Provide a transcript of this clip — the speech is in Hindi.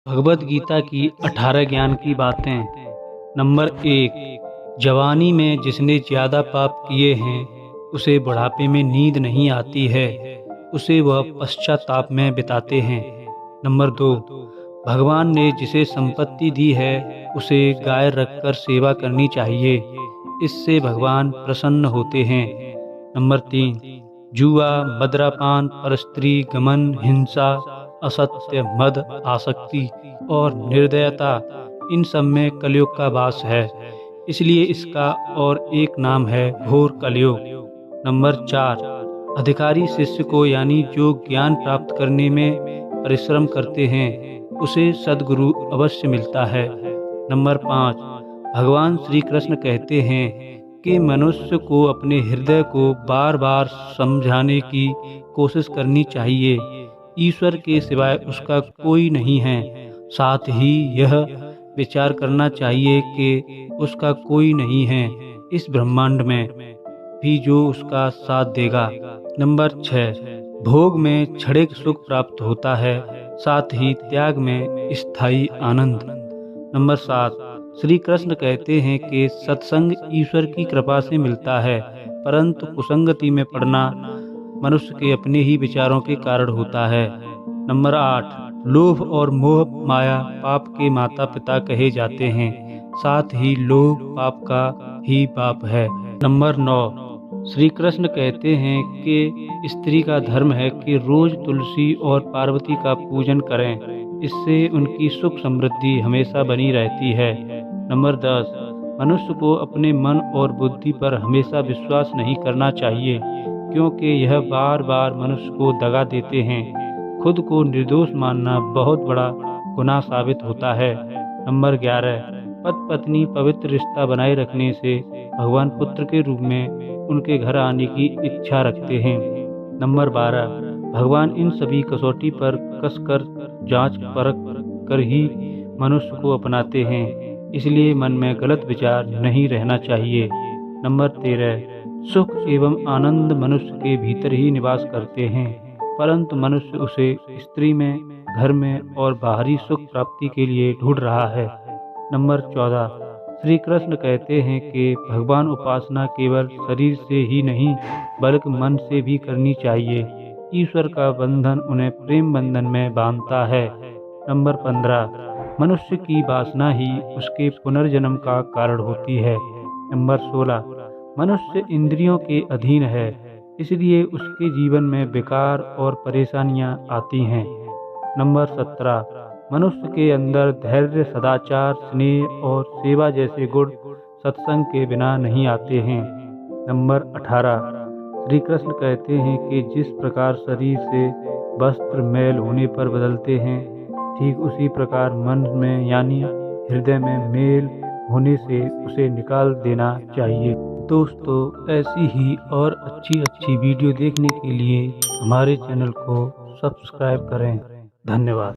भगवद गीता की 18 ज्ञान की बातें। नंबर 1। जवानी में जिसने ज़्यादा पाप किए हैं उसे बुढ़ापे में नींद नहीं आती है, उसे वह पश्चाताप में बिताते हैं। नंबर 2। भगवान ने जिसे संपत्ति दी है उसे गाय रखकर सेवा करनी चाहिए, इससे भगवान प्रसन्न होते हैं। नंबर 3। जुआ, मदिरापान, परस्त्री गमन, हिंसा, असत्य, मद, आसक्ति और निर्दयता, इन सब में कलयुग का वास है, इसलिए इसका और एक नाम है घोर कलयुग। नंबर 4। अधिकारी शिष्य को यानी जो ज्ञान प्राप्त करने में परिश्रम करते हैं उसे सद्गुरु अवश्य मिलता है। नंबर 5। भगवान श्री कृष्ण कहते हैं कि मनुष्य को अपने हृदय को बार बार समझाने की कोशिश करनी चाहिए, ईश्वर के सिवाय उसका कोई नहीं है। साथ ही यह विचार करना चाहिए कि उसका कोई नहीं है इस ब्रह्मांड में भी जो उसका साथ देगा। नंबर 6। भोग में क्षणिक सुख प्राप्त होता है, साथ ही त्याग में स्थायी आनंद। नंबर 7। श्री कृष्ण कहते हैं कि सत्संग ईश्वर की कृपा से मिलता है, परंतु कुसंगति में पड़ना मनुष्य के अपने ही विचारों के कारण होता है। नंबर 8। लोभ और मोह माया पाप के माता पिता कहे जाते हैं, साथ ही लोभ पाप का ही बाप है। नंबर 9। श्री कृष्ण कहते हैं कि स्त्री का धर्म है कि रोज तुलसी और पार्वती का पूजन करें, इससे उनकी सुख समृद्धि हमेशा बनी रहती है। नंबर 10। मनुष्य को अपने मन और बुद्धि पर हमेशा विश्वास नहीं करना चाहिए, क्योंकि यह बार बार मनुष्य को दगा देते हैं। खुद को निर्दोष मानना बहुत बड़ा गुनाह साबित होता है। नंबर 11। पति पत्नी पवित्र रिश्ता बनाए रखने से भगवान पुत्र के रूप में उनके घर आने की इच्छा रखते हैं। नंबर 12। भगवान इन सभी कसौटी पर कसकर जांच परख कर ही मनुष्य को अपनाते हैं, इसलिए मन में गलत विचार नहीं रहना चाहिए। नंबर 13। सुख एवं आनंद मनुष्य के भीतर ही निवास करते हैं, परंतु मनुष्य उसे स्त्री में, घर में और बाहरी सुख प्राप्ति के लिए ढूंढ रहा है। नंबर 14। श्री कृष्ण कहते हैं कि भगवान उपासना केवल शरीर से ही नहीं बल्कि मन से भी करनी चाहिए, ईश्वर का बंधन उन्हें प्रेम बंधन में बांधता है। नंबर 15। मनुष्य की वासना ही उसके पुनर्जन्म का कारण होती है। नंबर 16। मनुष्य इंद्रियों के अधीन है, इसलिए उसके जीवन में विकार और परेशानियां आती हैं। नंबर 17। मनुष्य के अंदर धैर्य, सदाचार, स्नेह और सेवा जैसे गुण सत्संग के बिना नहीं आते हैं। नंबर 18। श्री कृष्ण कहते हैं कि जिस प्रकार शरीर से वस्त्र मैल होने पर बदलते हैं, ठीक उसी प्रकार मन में यानी हृदय में मेल होने से उसे निकाल देना चाहिए। दोस्तों, ऐसी ही और अच्छी वीडियो देखने के लिए हमारे चैनल को सब्सक्राइब करें। धन्यवाद।